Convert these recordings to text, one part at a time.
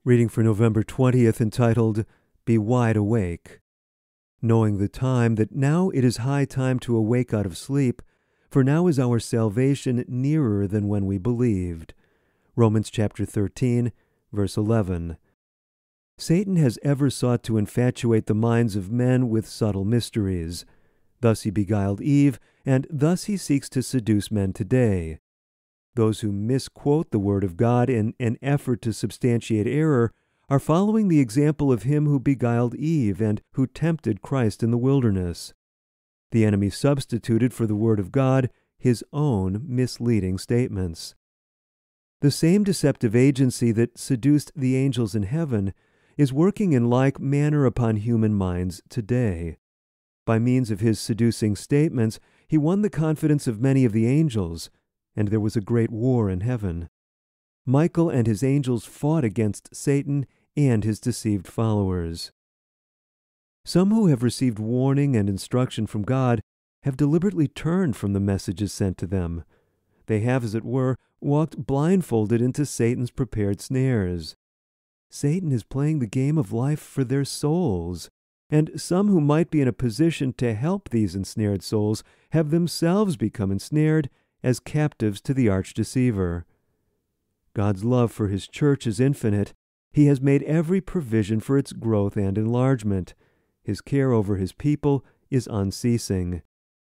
Reading for November 20th, entitled, Be Wide Awake. Knowing the time, that now it is high time to awake out of sleep, for now is our salvation nearer than when we believed. Romans chapter 13, verse 11. Satan has ever sought to infatuate the minds of men with subtle mysteries. Thus he beguiled Eve, and thus he seeks to seduce men today. Those who misquote the Word of God in an effort to substantiate error are following the example of him who beguiled Eve and who tempted Christ in the wilderness. The enemy substituted for the Word of God his own misleading statements. The same deceptive agency that seduced the angels in heaven is working in like manner upon human minds today. By means of his seducing statements, he won the confidence of many of the angels, and there was a great war in heaven. Michael and his angels fought against Satan and his deceived followers. Some who have received warning and instruction from God have deliberately turned from the messages sent to them. They have, as it were, walked blindfolded into Satan's prepared snares. Satan is playing the game of life for their souls, and some who might be in a position to help these ensnared souls have themselves become ensnared as captives to the arch-deceiver. God's love for his church is infinite. He has made every provision for its growth and enlargement. His care over his people is unceasing.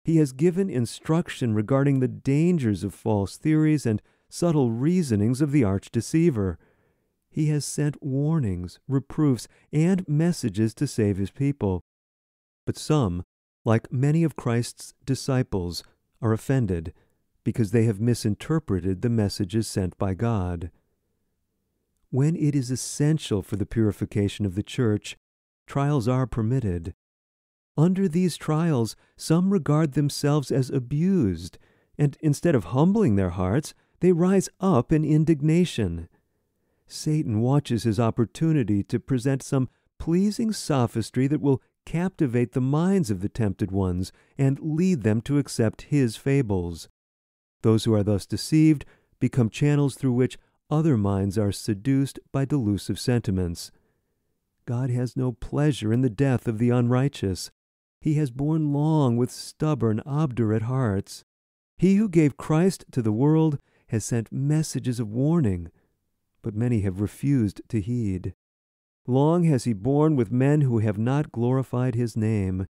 He has given instruction regarding the dangers of false theories and subtle reasonings of the arch-deceiver. He has sent warnings, reproofs, and messages to save his people. But some, like many of Christ's disciples, are offended because they have misinterpreted the messages sent by God. When it is essential for the purification of the church, trials are permitted. Under these trials, some regard themselves as abused, and instead of humbling their hearts, they rise up in indignation. Satan watches his opportunity to present some pleasing sophistry that will captivate the minds of the tempted ones and lead them to accept his fables. Those who are thus deceived become channels through which other minds are seduced by delusive sentiments. God has no pleasure in the death of the unrighteous. He has borne long with stubborn, obdurate hearts. He who gave Christ to the world has sent messages of warning, but many have refused to heed. Long has he borne with men who have not glorified his name.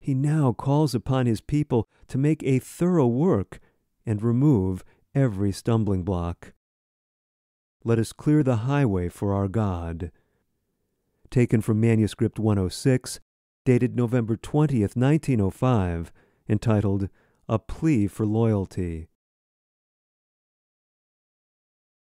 He now calls upon his people to make a thorough work and remove every stumbling block. Let us clear the highway for our God. Taken from Manuscript 106, dated November 20th, 1905, entitled, A Plea for Loyalty.